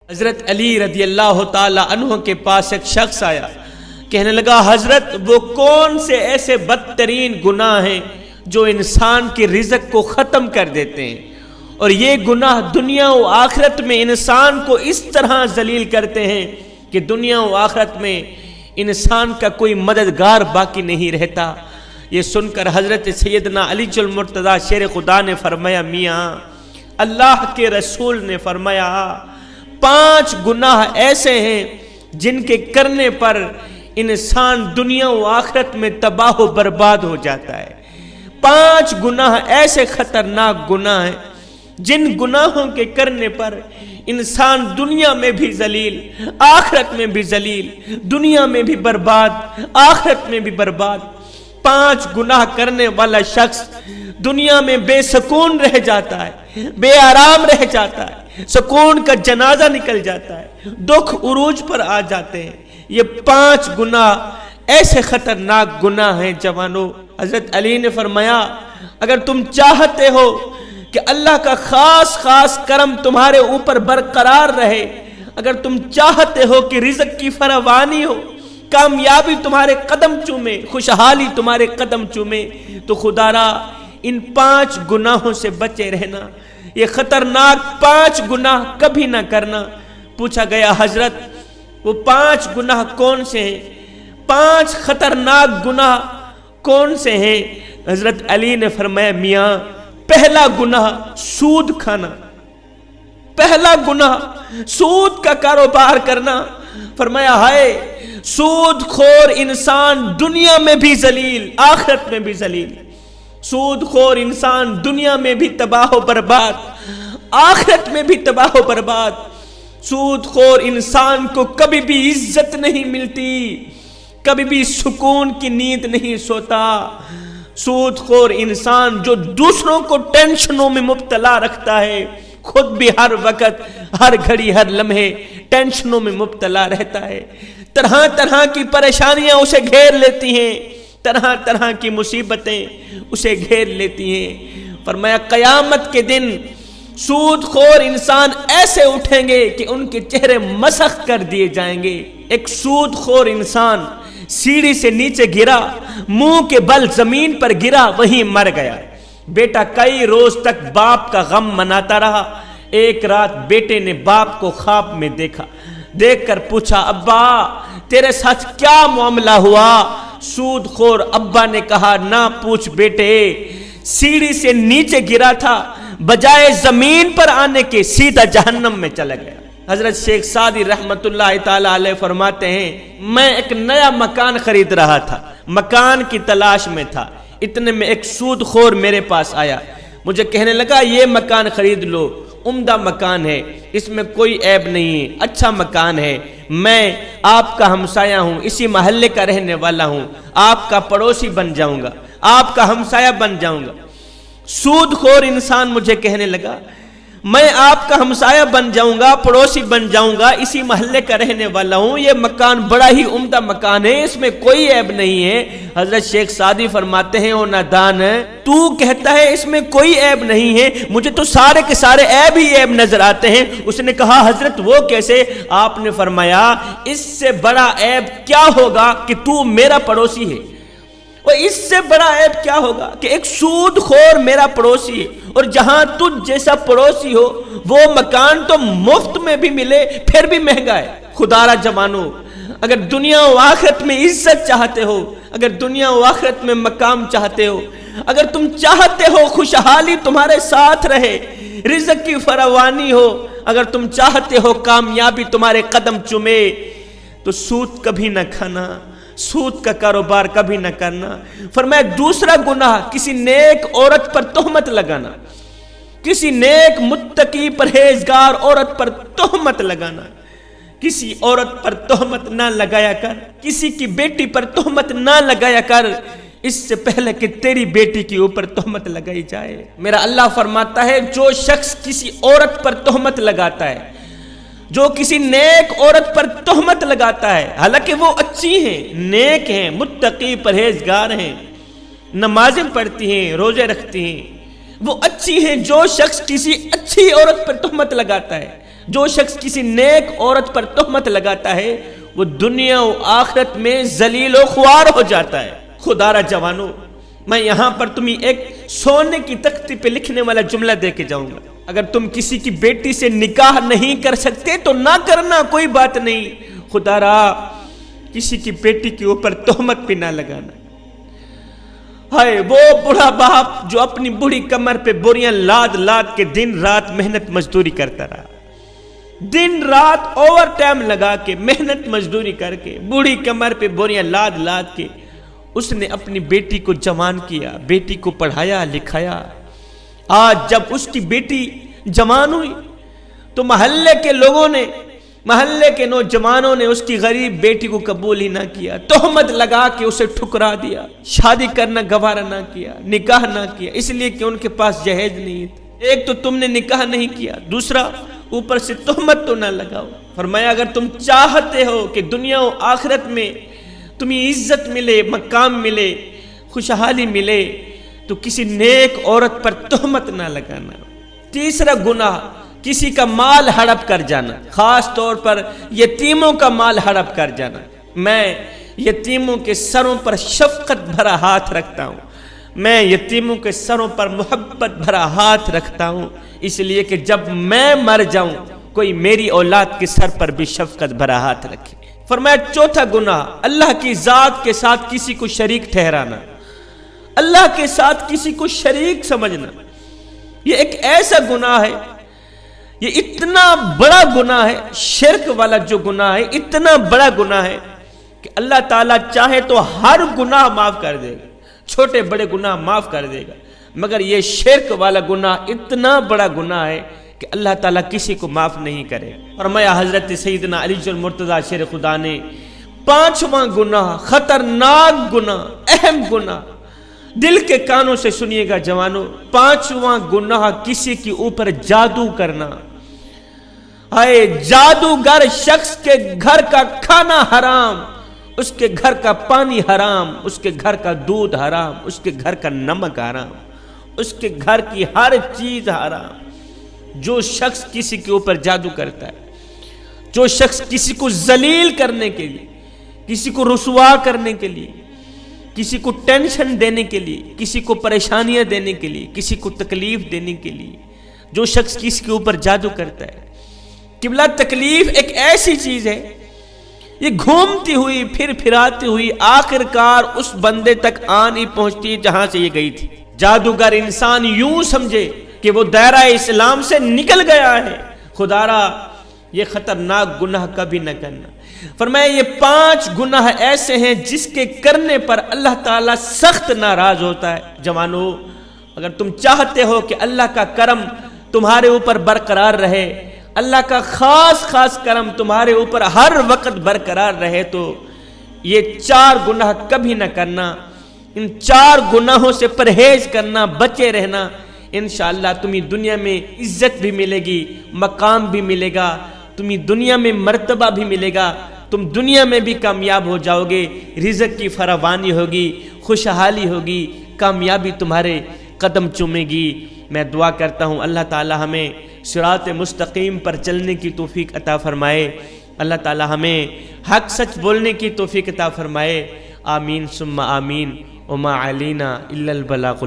حضرت علی رضی اللہ تعالی عنہ کے پاس ایک شخص آیا، کہنے لگا حضرت وہ کون سے ایسے بدترین گناہ ہیں جو انسان کے رزق کو ختم کر دیتے ہیں، اور یہ گناہ دنیا و آخرت میں انسان کو اس طرح ذلیل کرتے ہیں کہ دنیا و آخرت میں انسان کا کوئی مددگار باقی نہیں رہتا۔ یہ سن کر حضرت سیدنا علی المرتضیٰ شیر خدا نے فرمایا، میاں اللہ کے رسول نے فرمایا 5 گناہ ایسے ہیں جن کے کرنے پر انسان دنیا و آخرت میں تباہ و برباد ہو جاتا ہے۔ 5 گناہ ایسے خطرناک گناہ ہیں جن گناہوں کے کرنے پر انسان دنیا میں بھی ذلیل، آخرت میں بھی ذلیل، دنیا میں بھی برباد، آخرت میں بھی برباد۔ 5 گناہ کرنے والا شخص دنیا میں بے سکون رہ جاتا ہے، بے آرام رہ جاتا ہے، سکون کا جنازہ نکل جاتا ہے، دکھ عروج پر آ جاتے ہیں۔ یہ 5 گناہ ایسے خطرناک گناہ ہیں جوانوں۔ حضرت علی نے فرمایا اگر تم چاہتے ہو کہ اللہ کا خاص کرم تمہارے اوپر برقرار رہے، اگر تم چاہتے ہو کہ رزق کی فراوانی ہو، کامیابی تمہارے قدم چومے، خوشحالی تمہارے قدم چومے، تو خدا را ان 5 گناہوں سے بچے رہنا۔ یہ خطرناک 5 گناہ کبھی نہ کرنا۔ پوچھا گیا حضرت وہ 5 گناہ کون سے ہیں؟ 5 خطرناک گناہ کون سے ہیں؟ حضرت علی نے فرمایا میاں پہلا گناہ سود کھانا، پہلا گناہ سود کا کاروبار کرنا۔ فرمایا ہائے سود خور انسان دنیا میں بھی ذلیل، آخرت میں بھی ذلیل۔ سود خور انسان دنیا میں بھی تباہ و برباد، آخرت میں بھی تباہ و برباد۔ سود خور انسان کو کبھی بھی عزت نہیں ملتی، کبھی بھی سکون کی نیند نہیں سوتا۔ سود خور انسان جو دوسروں کو ٹینشنوں میں مبتلا رکھتا ہے، خود بھی ہر وقت، ہر گھڑی، ہر لمحے ٹینشنوں میں مبتلا رہتا ہے۔ طرح طرح کی پریشانیاں اسے گھیر لیتی ہیں، طرح طرح کی مصیبتیں اسے گھیر لیتی ہیں۔ فرمایا قیامت کے دن سود خور انسان ایسے اٹھیں گے کہ ان کے چہرے مسخ کر دیے جائیں گے۔ ایک سود خور انسان سیڑھی سے نیچے گرا، منہ کے بل زمین پر گرا، وہیں مر گیا۔ بیٹا کئی روز تک باپ کا غم مناتا رہا۔ ایک رات بیٹے نے باپ کو خواب میں دیکھا، دیکھ کر پوچھا ابا تیرے ساتھ کیا معاملہ ہوا؟ سود خور ابا نے کہا نہ پوچھ بیٹے، سیڑھی سے نیچے گرا تھا، بجائے زمین پر آنے کے سیدھا جہنم میں چلا گیا۔ حضرت شیخ سعدی رحمت اللہ تعالی علیہ فرماتے ہیں میں ایک نیا مکان خرید رہا تھا، مکان کی تلاش میں تھا، اتنے میں ایک سود خور میرے پاس آیا، مجھے کہنے لگا یہ مکان خرید لو، عمدہ مکان ہے، اس میں کوئی عیب نہیں ہے، اچھا مکان ہے، میں آپ کا ہمسایہ ہوں، اسی محلے کا رہنے والا ہوں، آپ کا پڑوسی بن جاؤں گا، آپ کا ہمسایہ بن جاؤں گا۔ سود خور انسان مجھے کہنے لگا میں آپ کا ہمسایہ بن جاؤں گا، پڑوسی بن جاؤں گا، اسی محلے کا رہنے والا ہوں، یہ مکان بڑا ہی عمدہ مکان ہے، اس میں کوئی عیب نہیں ہے۔ حضرت شیخ سعدی فرماتے ہیں او نادان تو کہتا ہے اس میں کوئی عیب نہیں ہے، مجھے تو سارے کے سارے عیب ہی عیب نظر آتے ہیں۔ اس نے کہا حضرت وہ کیسے؟ آپ نے فرمایا اس سے بڑا عیب کیا ہوگا کہ تو میرا پڑوسی ہے، اور اس سے بڑا عیب کیا ہوگا کہ ایک سود خور میرا پڑوسی ہے، اور جہاں تجھ جیسا پڑوسی ہو وہ مکان تو مفت میں بھی ملے پھر بھی مہنگا ہے۔ خدا را جوانو اگر دنیا و آخرت میں عزت چاہتے ہو، اگر دنیا و آخرت میں مقام چاہتے ہو، اگر تم چاہتے ہو خوشحالی تمہارے ساتھ رہے، رزق کی فراوانی ہو، اگر تم چاہتے ہو کامیابی تمہارے قدم چومے، تو سود کبھی نہ کھانا، سود کا کاروبار کبھی نہ کرنا۔ فرمایا دوسرا گناہ کسی نیک عورت پر تہمت لگانا، کسی نیک متقی پرہیزگار عورت پر تہمت لگانا۔ کسی عورت پر تہمت نہ لگایا کر، کسی کی بیٹی پر تہمت نہ لگایا کر، اس سے پہلے کہ تیری بیٹی کے اوپر تہمت لگائی جائے۔ میرا اللہ فرماتا ہے جو شخص کسی عورت پر تہمت لگاتا ہے، جو کسی نیک عورت پر تہمت لگاتا ہے، حالانکہ وہ اچھی ہیں، نیک ہیں، متقی پرہیزگار ہیں، نمازیں پڑھتی ہیں، روزے رکھتی ہیں، وہ اچھی ہیں، جو شخص کسی اچھی عورت پر تہمت لگاتا ہے، جو شخص کسی نیک عورت پر تہمت لگاتا ہے وہ دنیا و آخرت میں ذلیل و خوار ہو جاتا ہے۔ خدا را جوانو، میں یہاں پر تمہیں ایک سونے کی تختی پہ لکھنے والا جملہ دے کے جاؤں گا۔ اگر تم کسی کی بیٹی سے نکاح نہیں کر سکتے تو نہ کرنا، کوئی بات نہیں۔ خدا را کسی کی بیٹی کے اوپر تہمت بھی نہ لگانا۔ ہائے وہ بوڑھا باپ جو اپنی بوڑھی کمر پہ بوریاں لاد لاد کے دن رات محنت مزدوری کرتا رہا، دن رات اوور ٹائم لگا کے محنت مزدوری کر کے بوڑھی کمر پہ بوریاں لاد لاد کے اس نے اپنی بیٹی کو جوان کیا، بیٹی کو پڑھایا لکھایا۔ آج جب اس کی بیٹی جوان ہوئی تو محلے کے لوگوں نے، محلے کے نوجوانوں نے اس کی غریب بیٹی کو قبول ہی نہ کیا، تہمت لگا کے اسے ٹھکرا دیا، شادی کرنا گوارا نہ کیا، نکاح نہ کیا، اس لیے کہ ان کے پاس جہیز نہیں تھا۔ ایک تو تم نے نکاح نہیں کیا، دوسرا اوپر سے تہمت تو نہ لگاؤ۔ فرمایا اگر تم چاہتے ہو کہ دنیا و آخرت میں تمہیں عزت ملے، مقام ملے، خوشحالی ملے تو کسی نیک عورت پر تہمت نہ لگانا۔ تیسرا گناہ کسی کا مال ہڑپ کر جانا، خاص طور پر یتیموں کا مال ہڑپ کر جانا۔ میں یتیموں کے سروں پر شفقت بھرا ہاتھ رکھتا ہوں، میں یتیموں کے سروں پر محبت بھرا ہاتھ رکھتا ہوں، اس لیے کہ جب میں مر جاؤں کوئی میری اولاد کے سر پر بھی شفقت بھرا ہاتھ رکھے۔ فرمایا چوتھا گناہ اللہ کی ذات کے ساتھ کسی کو شریک ٹھہرانا، اللہ کے ساتھ کسی کو شریک سمجھنا۔ یہ ایک ایسا گناہ ہے، یہ اتنا بڑا گناہ ہے، شرک والا جو گناہ ہے اتنا بڑا گناہ ہے کہ اللہ تعالیٰ چاہے تو ہر گناہ معاف کر دے گا، چھوٹے بڑے گناہ معاف کر دے گا، مگر یہ شرک والا گناہ اتنا بڑا گناہ ہے کہ اللہ تعالیٰ کسی کو معاف نہیں کرے۔ فرمایا حضرت سیدنا علی المرتضیٰ شیر خدا نے پانچواں گناہ، خطرناک گناہ، اہم گناہ، دل کے کانوں سے سنیے گا جوانوں، پانچواں گناہ کسی کے اوپر جادو کرنا۔ ہائے جادوگر شخص کے گھر کا کھانا حرام، اس کے گھر کا پانی حرام، اس کے گھر کا دودھ حرام، اس کے گھر کا نمک حرام، اس کے گھر کی ہر چیز حرام۔ جو شخص کسی کے اوپر جادو کرتا ہے، جو شخص کسی کو ذلیل کرنے کے لیے، کسی کو رسوا کرنے کے لیے، کسی کو ٹینشن دینے کے لیے، کسی کو پریشانیاں دینے کے لیے، کسی کو تکلیف دینے کے لیے جو شخص کسی کے اوپر جادو کرتا ہے، قبلہ تکلیف ایک ایسی چیز ہے، یہ گھومتی ہوئی پھر پھراتی ہوئی آخر کار اس بندے تک آنی پہنچتی ہے جہاں سے یہ گئی تھی۔ جادوگر انسان یوں سمجھے کہ وہ دائرہ اسلام سے نکل گیا ہے، خدا را یہ خطرناک گناہ کبھی نہ کرنا۔ فرمایا یہ 5 گناہ ایسے ہیں جس کے کرنے پر اللہ تعالیٰ سخت ناراض ہوتا ہے۔ جوانو اگر تم چاہتے ہو کہ اللہ کا کرم تمہارے اوپر برقرار رہے، اللہ کا خاص کرم تمہارے اوپر ہر وقت برقرار رہے، تو یہ 4 گناہ کبھی نہ کرنا، ان 4 گناہوں سے پرہیز کرنا، بچے رہنا۔ انشاءاللہ تمہیں دنیا میں عزت بھی ملے گی، مقام بھی ملے گا، تمہیں دنیا میں مرتبہ بھی ملے گا، تم دنیا میں بھی کامیاب ہو جاؤ گے، رزق کی فراوانی ہوگی، خوشحالی ہوگی، کامیابی تمہارے قدم چومے گی۔ میں دعا کرتا ہوں اللہ تعالی ہمیں صراط مستقیم پر چلنے کی توفیق عطا فرمائے، اللہ تعالی ہمیں حق سچ بولنے کی توفیق عطا فرمائے۔ آمین ثم آمین، وما علینا الا البلاغ